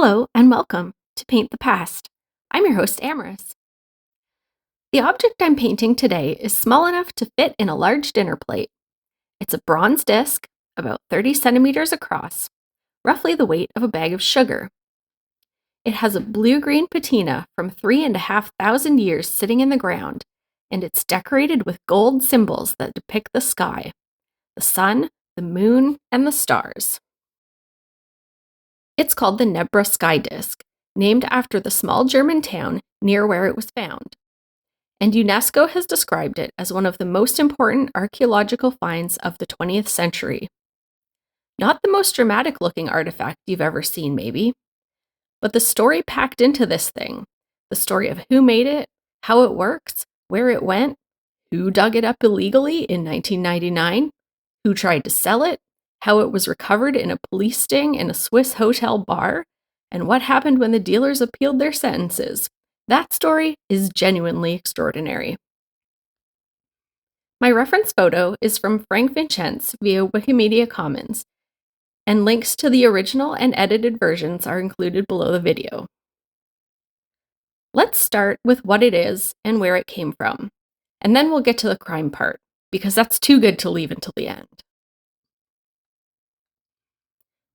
Hello and welcome to Paint the Past. I'm your host, Amaris. The object I'm painting today is small enough to fit in a large dinner plate. It's a bronze disc, about 30 centimeters across, roughly the weight of a bag of sugar. It has a blue-green patina from 3,500 years sitting in the ground, and it's decorated with gold symbols that depict the sky, the sun, the moon, and the stars. It's called the Nebra Sky Disc, named after the small German town near where it was found. And UNESCO has described it as one of the most important archaeological finds of the 20th century. Not the most dramatic-looking artifact you've ever seen, maybe, but the story packed into this thing, the story of who made it, how it works, where it went, who dug it up illegally in 1999, who tried to sell it, how it was recovered in a police sting in a Swiss hotel bar, and what happened when the dealers appealed their sentences. That story is genuinely extraordinary. My reference photo is from Frank Vincenz via Wikimedia Commons, and links to the original and edited versions are included below the video. Let's start with what it is and where it came from, and then we'll get to the crime part, because that's too good to leave until the end.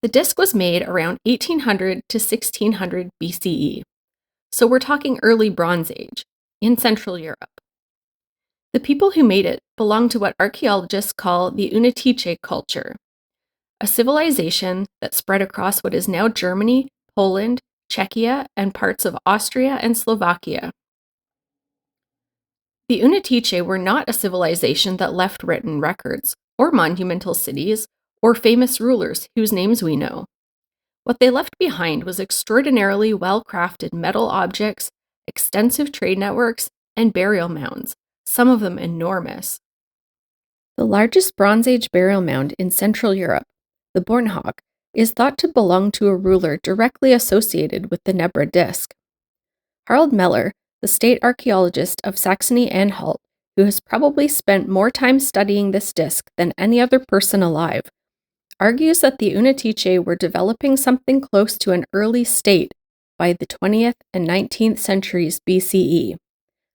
The disc was made around 1800 to 1600 BCE, so we're talking early Bronze Age, in Central Europe. The people who made it belong to what archaeologists call the Unetice culture, a civilization that spread across what is now Germany, Poland, Czechia, and parts of Austria and Slovakia. The Unetice were not a civilization that left written records, or monumental cities, or famous rulers whose names we know. What they left behind was extraordinarily well-crafted metal objects, extensive trade networks, and burial mounds, some of them enormous. The largest Bronze Age burial mound in Central Europe, the Bornhoek, is thought to belong to a ruler directly associated with the Nebra disc. Harald Meller, the state archaeologist of Saxony-Anhalt, who has probably spent more time studying this disc than any other person alive, argues that the Unetice were developing something close to an early state by the 20th and 19th centuries BCE,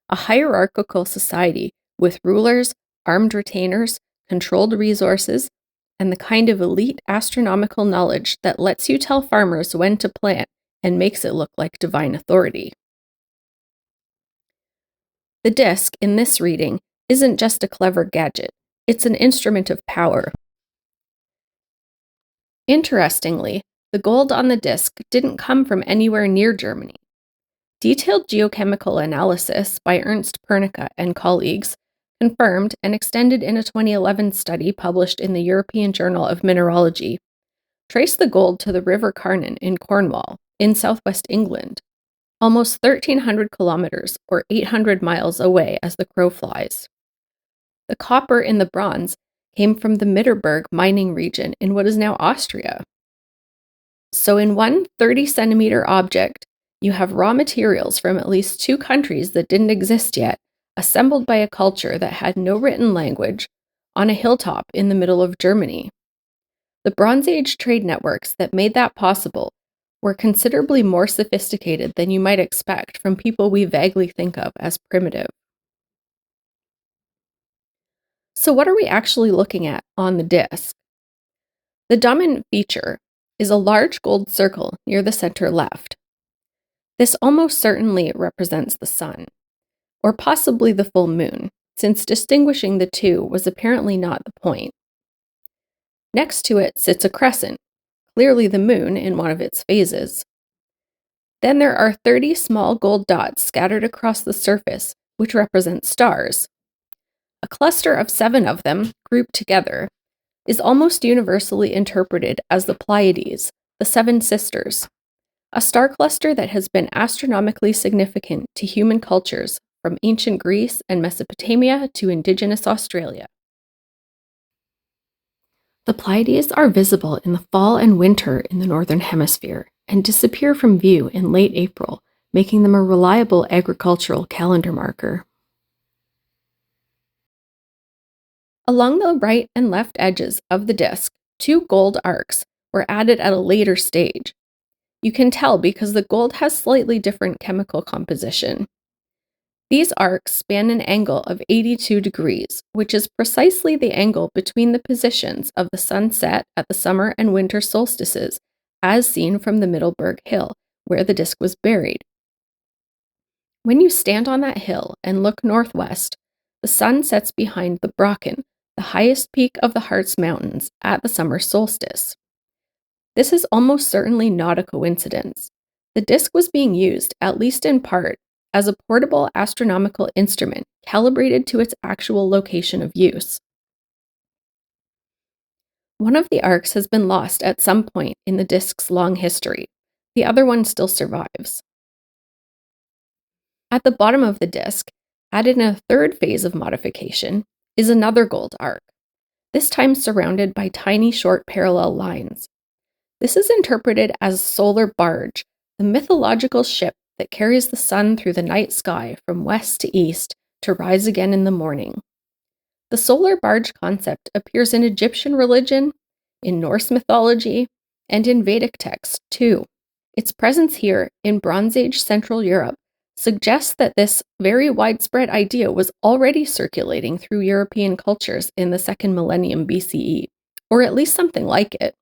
a hierarchical society with rulers, armed retainers, controlled resources, and the kind of elite astronomical knowledge that lets you tell farmers when to plant and makes it look like divine authority. The disc in this reading isn't just a clever gadget, it's an instrument of power. Interestingly, the gold on the disc didn't come from anywhere near Germany. Detailed geochemical analysis by Ernst Pernicka and colleagues confirmed and extended in a 2011 study published in the European Journal of Mineralogy, traced the gold to the River Carnon in Cornwall, in southwest England, almost 1,300 kilometers or 800 miles away as the crow flies. The copper in the bronze came from the Mitterberg mining region in what is now Austria. So in one 30-centimeter object, you have raw materials from at least two countries that didn't exist yet, assembled by a culture that had no written language, on a hilltop in the middle of Germany. The Bronze Age trade networks that made that possible were considerably more sophisticated than you might expect from people we vaguely think of as primitive. So what are we actually looking at on the disc? The dominant feature is a large gold circle near the center left. This almost certainly represents the sun, or possibly the full moon, since distinguishing the two was apparently not the point. Next to it sits a crescent, clearly the moon in one of its phases. Then there are 30 small gold dots scattered across the surface, which represent stars. A cluster of 7 of them, grouped together, is almost universally interpreted as the Pleiades, the 7 sisters, a star cluster that has been astronomically significant to human cultures from ancient Greece and Mesopotamia to indigenous Australia. The Pleiades are visible in the fall and winter in the Northern Hemisphere and disappear from view in late April, making them a reliable agricultural calendar marker. Along the right and left edges of the disc, 2 gold arcs were added at a later stage. You can tell because the gold has slightly different chemical composition. These arcs span an angle of 82 degrees, which is precisely the angle between the positions of the sunset at the summer and winter solstices, as seen from the Middleburg Hill, where the disk was buried. When you stand on that hill and look northwest, the sun sets behind the Brocken, the highest peak of the Harz Mountains, at the summer solstice. This is almost certainly not a coincidence. The disk was being used, at least in part, as a portable astronomical instrument calibrated to its actual location of use. One of the arcs has been lost at some point in the disk's long history. The other one still survives. At the bottom of the disk, added in a third phase of modification, is another gold arc, this time surrounded by tiny short parallel lines. This is interpreted as solar barge, the mythological ship that carries the sun through the night sky from west to east to rise again in the morning. The solar barge concept appears in Egyptian religion, in Norse mythology, and in Vedic texts too. Its presence here, in Bronze Age Central Europe, suggests that this very widespread idea was already circulating through European cultures in the 2nd millennium BCE, or at least something like it.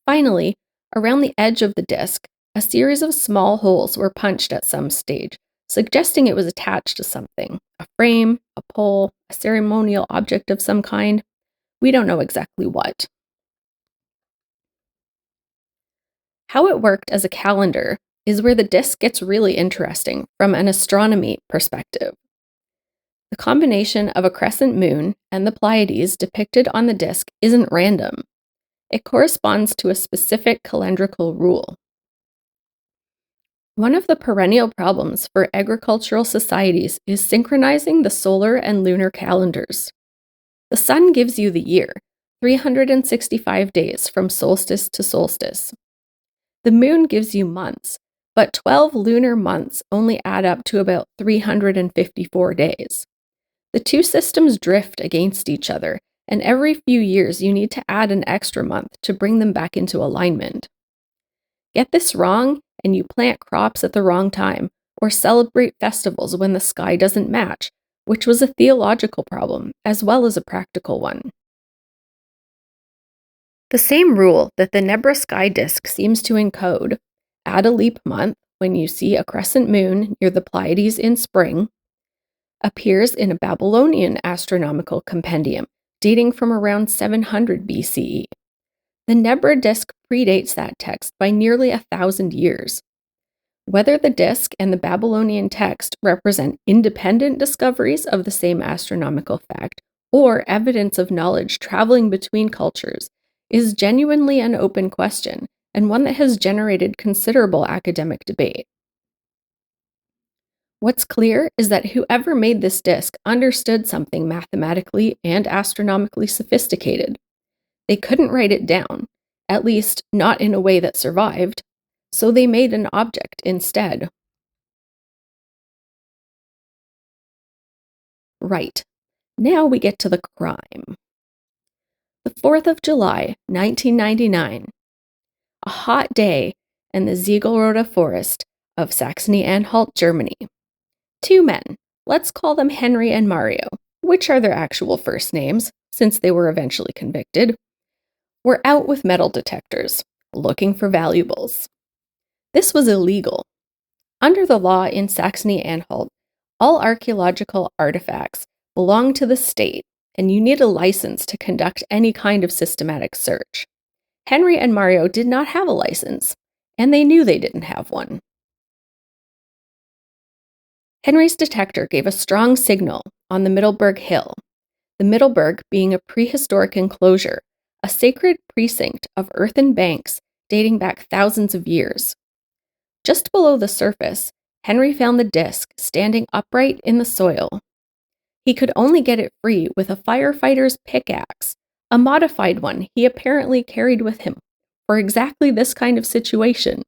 Finally, around the edge of the disk, a series of small holes were punched at some stage, suggesting it was attached to something, a frame, a pole, a ceremonial object of some kind. We don't know exactly what. How it worked as a calendar is where the disk gets really interesting from an astronomy perspective. The combination of a crescent moon and the Pleiades depicted on the disk isn't random. It corresponds to a specific calendrical rule. One of the perennial problems for agricultural societies is synchronizing the solar and lunar calendars. The sun gives you the year, 365 days from solstice to solstice. The moon gives you months, but 12 lunar months only add up to about 354 days. The two systems drift against each other, and every few years you need to add an extra month to bring them back into alignment. Get this wrong, and you plant crops at the wrong time, or celebrate festivals when the sky doesn't match, which was a theological problem as well as a practical one. The same rule that the Nebra Sky Disc seems to encode, add a leap month when you see a crescent moon near the Pleiades in spring, appears in a Babylonian astronomical compendium dating from around 700 BCE. The Nebra disc predates that text by nearly 1,000 years. Whether the disc and the Babylonian text represent independent discoveries of the same astronomical fact or evidence of knowledge traveling between cultures is genuinely an open question and one that has generated considerable academic debate. What's clear is that whoever made this disc understood something mathematically and astronomically sophisticated. They couldn't write it down, at least not in a way that survived, so they made an object instead. Right, now we get to the crime. The 4th of July, 1999. A hot day in the Ziegelrode forest of Saxony-Anhalt, Germany. Two men, let's call them Henry and Mario, which are their actual first names, since they were eventually convicted, were out with metal detectors, looking for valuables. This was illegal. Under the law in Saxony-Anhalt, all archaeological artifacts belong to the state, and you need a license to conduct any kind of systematic search. Henry and Mario did not have a license, and they knew they didn't have one. Henry's detector gave a strong signal on the Middleburg Hill, the Middleburg being a prehistoric enclosure, a sacred precinct of earthen banks dating back thousands of years. Just below the surface, Henry found the disc standing upright in the soil. He could only get it free with a firefighter's pickaxe, a modified one he apparently carried with him for exactly this kind of situation.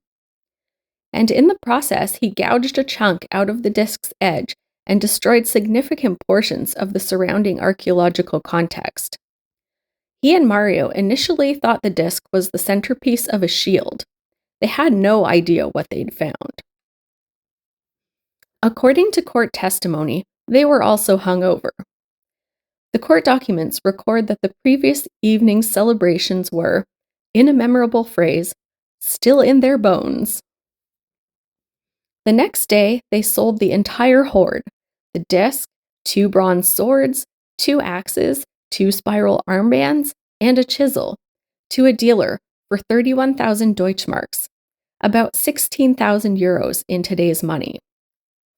And in the process, he gouged a chunk out of the disc's edge and destroyed significant portions of the surrounding archaeological context. He and Mario initially thought the disc was the centerpiece of a shield. They had no idea what they'd found. According to court testimony, they were also hungover. The court documents record that the previous evening's celebrations were, in a memorable phrase, still in their bones. The next day, they sold the entire hoard, the disc, 2 bronze swords, 2 axes, 2 spiral armbands, and a chisel, to a dealer for 31,000 Deutschmarks, about 16,000 euros in today's money,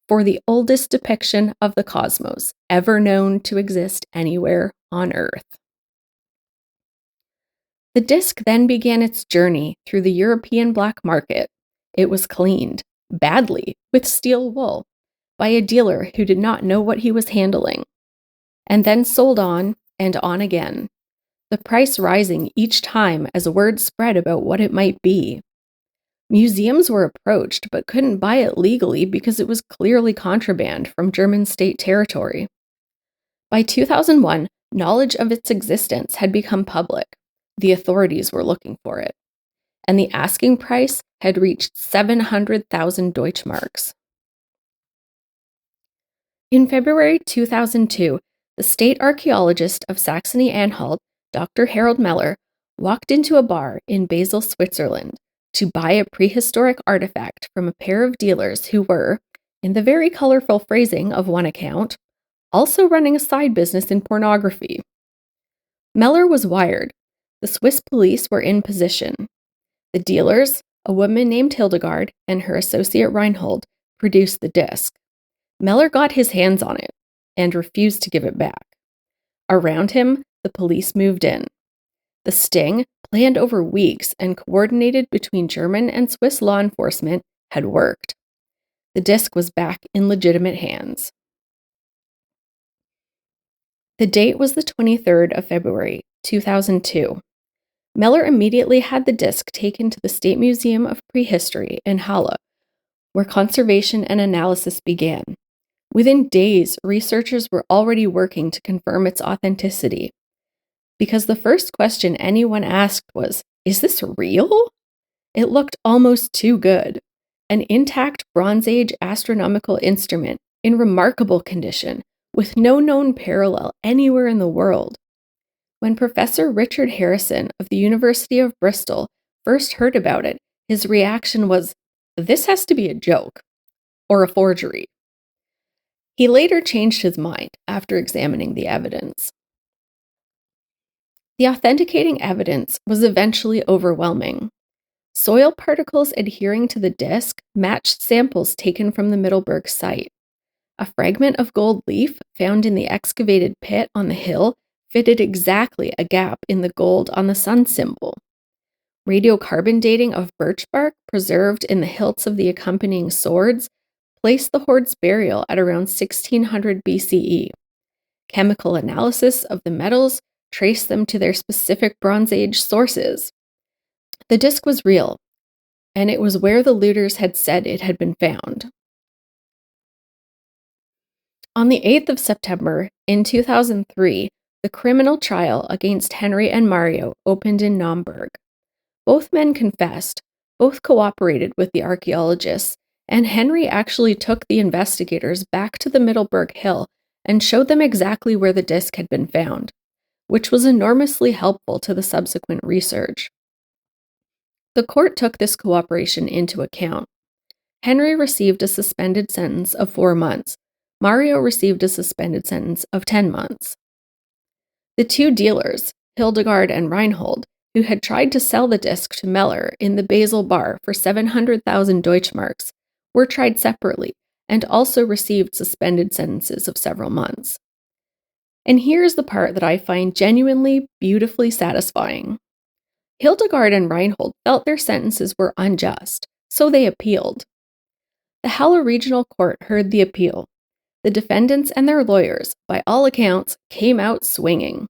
for the oldest depiction of the cosmos ever known to exist anywhere on Earth. The disc then began its journey through the European black market. It was cleaned, badly, with steel wool, by a dealer who did not know what he was handling, and then sold on and on again, the price rising each time as word spread about what it might be. Museums were approached but couldn't buy it legally because it was clearly contraband from German state territory. By 2001, knowledge of its existence had become public. The authorities were looking for it, and the asking price had reached 700,000 Deutschmarks. In February 2002, the state archaeologist of Saxony-Anhalt, Dr. Harald Meller, walked into a bar in Basel, Switzerland, to buy a prehistoric artifact from a pair of dealers who were, in the very colorful phrasing of one account, also running a side business in pornography. Meller was wired. The Swiss police were in position. The dealers, a woman named Hildegard and her associate Reinhold, produced the disc. Meller got his hands on it and refused to give it back. Around him, the police moved in. The sting, planned over weeks and coordinated between German and Swiss law enforcement, had worked. The disc was back in legitimate hands. The date was the 23rd of February, 2002. Meller immediately had the disc taken to the State Museum of Prehistory in Halle, where conservation and analysis began. Within days, researchers were already working to confirm its authenticity. Because the first question anyone asked was, "Is this real?" It looked almost too good. An intact Bronze Age astronomical instrument in remarkable condition, with no known parallel anywhere in the world. When Professor Richard Harrison of the University of Bristol first heard about it, his reaction was, "This has to be a joke, or a forgery." He later changed his mind after examining the evidence. The authenticating evidence was eventually overwhelming. Soil particles adhering to the disc matched samples taken from the Middelburg site. A fragment of gold leaf found in the excavated pit on the hill fitted exactly a gap in the gold on the sun symbol. Radiocarbon dating of birch bark preserved in the hilts of the accompanying swords placed the hoard's burial at around 1600 BCE. Chemical analysis of the metals traced them to their specific Bronze Age sources. The disc was real, and it was where the looters had said it had been found. On the 8th of September, in 2003, the criminal trial against Henry and Mario opened in Naumburg. Both men confessed, both cooperated with the archaeologists, and Henry actually took the investigators back to the Middelburg Hill and showed them exactly where the disc had been found, which was enormously helpful to the subsequent research. The court took this cooperation into account. Henry received a suspended sentence of 4 months. Mario received a suspended sentence of 10 months. The two dealers, Hildegard and Reinhold, who had tried to sell the disc to Meller in the Basel bar for 700,000 Deutschmarks, were tried separately and also received suspended sentences of several months. And here's the part that I find genuinely, beautifully satisfying. Hildegard and Reinhold felt their sentences were unjust, so they appealed. The Halle Regional Court heard the appeal. The defendants and their lawyers, by all accounts, came out swinging.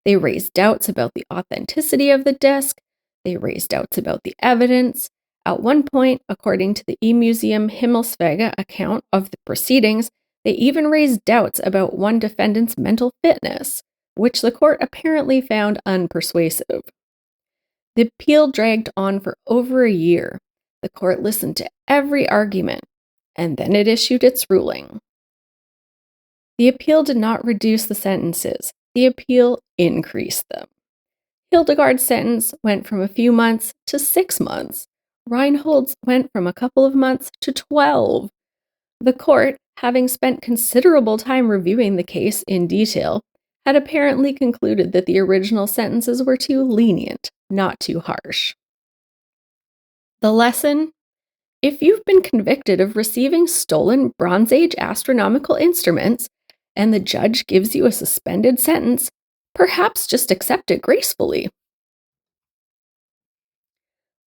They raised doubts about the authenticity of the disc. They raised doubts about the evidence. At one point, according to the E-Museum Himmelswege account of the proceedings, they even raised doubts about one defendant's mental fitness, which the court apparently found unpersuasive. The appeal dragged on for over a year. The court listened to every argument, and then it issued its ruling. The appeal did not reduce the sentences. The appeal increased them. Hildegard's sentence went from a few months to 6 months. Reinhold's went from a couple of months to 12. The court, having spent considerable time reviewing the case in detail, had apparently concluded that the original sentences were too lenient, not too harsh. The lesson? If you've been convicted of receiving stolen Bronze Age astronomical instruments, and the judge gives you a suspended sentence, perhaps just accept it gracefully.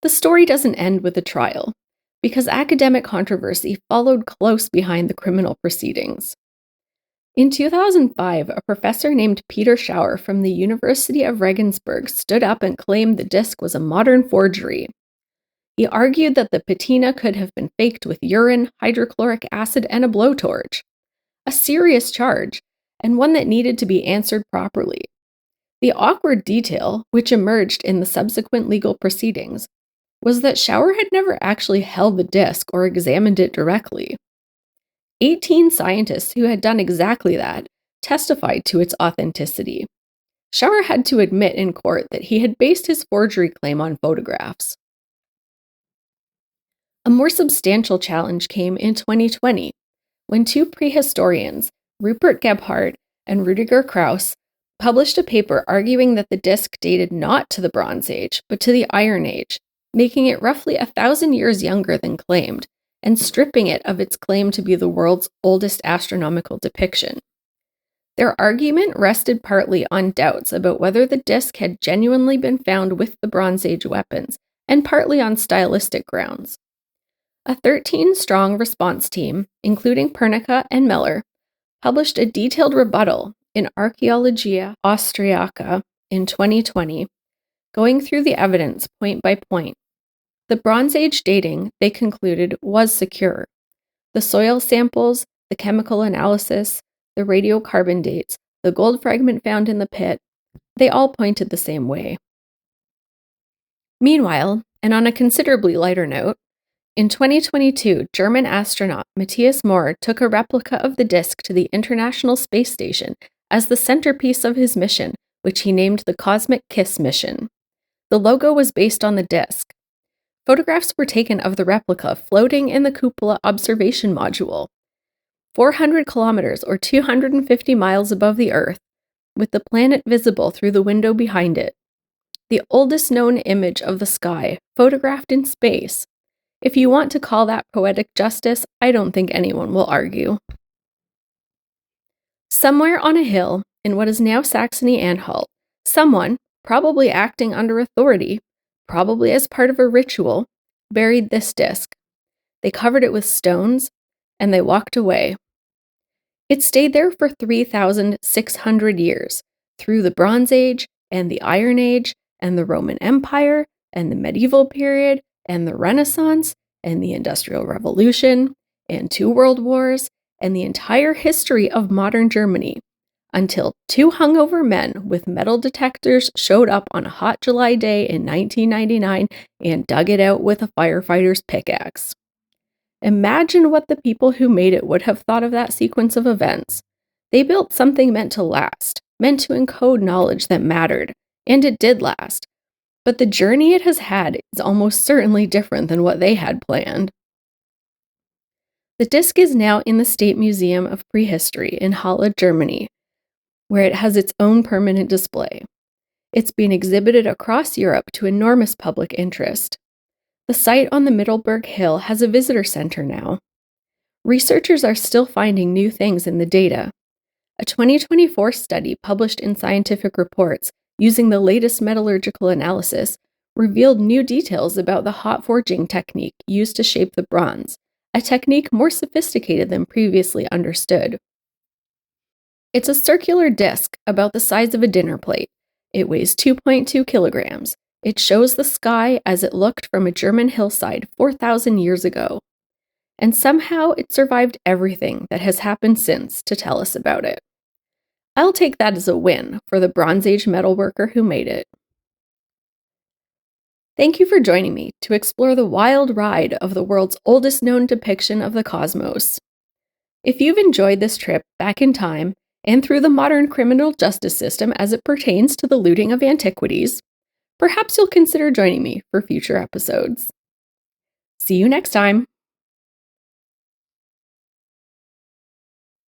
The story doesn't end with a trial, because academic controversy followed close behind the criminal proceedings. In 2005, a professor named Peter Schauer from the University of Regensburg stood up and claimed the disc was a modern forgery. He argued that the patina could have been faked with urine, hydrochloric acid, and a blowtorch. A serious charge, and one that needed to be answered properly. The awkward detail, which emerged in the subsequent legal proceedings, was that Schauer had never actually held the disc or examined it directly. 18 scientists who had done exactly that testified to its authenticity. Schauer had to admit in court that he had based his forgery claim on photographs. A more substantial challenge came in 2020, when two prehistorians, Rupert Gebhard and Rüdiger Krause, published a paper arguing that the disc dated not to the Bronze Age, but to the Iron Age, making it roughly 1,000 years younger than claimed, and stripping it of its claim to be the world's oldest astronomical depiction. Their argument rested partly on doubts about whether the disc had genuinely been found with the Bronze Age weapons, and partly on stylistic grounds. A 13-strong response team, including Pernicka and Miller, published a detailed rebuttal in Archaeologia Austriaca in 2020, going through the evidence point by point. The Bronze Age dating, they concluded, was secure. The soil samples, the chemical analysis, the radiocarbon dates, the gold fragment found in the pit, they all pointed the same way. Meanwhile, and on a considerably lighter note, in 2022, German astronaut Matthias Mohr took a replica of the disc to the International Space Station as the centerpiece of his mission, which he named the Cosmic Kiss mission. The logo was based on the disc. Photographs were taken of the replica floating in the cupola observation module, 400 kilometers or 250 miles above the Earth, with the planet visible through the window behind it. The oldest known image of the sky, photographed in space. If you want to call that poetic justice, I don't think anyone will argue. Somewhere on a hill, in what is now Saxony-Anhalt, someone, probably acting under authority, probably as part of a ritual, buried this disc. They covered it with stones, and they walked away. It stayed there for 3,600 years, through the Bronze Age, and the Iron Age, and the Roman Empire, and the medieval period, and the Renaissance, and the Industrial Revolution, and 2 world wars, and the entire history of modern Germany, until 2 hungover men with metal detectors showed up on a hot July day in 1999 and dug it out with a firefighter's pickaxe. Imagine what the people who made it would have thought of that sequence of events. They built something meant to last, meant to encode knowledge that mattered, and it did last. But the journey it has had is almost certainly different than what they had planned. The disc is now in the State Museum of Prehistory in Halle, Germany, where it has its own permanent display. It's been exhibited across Europe to enormous public interest. The site on the Mittelberg Hill has a visitor center now. Researchers are still finding new things in the data. A 2024 study published in Scientific Reports using the latest metallurgical analysis revealed new details about the hot forging technique used to shape the bronze, a technique more sophisticated than previously understood. It's a circular disc about the size of a dinner plate. It weighs 2.2 kilograms. It shows the sky as it looked from a German hillside 4,000 years ago. And somehow it survived everything that has happened since to tell us about it. I'll take that as a win for the Bronze Age metalworker who made it. Thank you for joining me to explore the wild ride of the world's oldest known depiction of the cosmos. If you've enjoyed this trip back in time and through the modern criminal justice system as it pertains to the looting of antiquities, perhaps you'll consider joining me for future episodes. See you next time!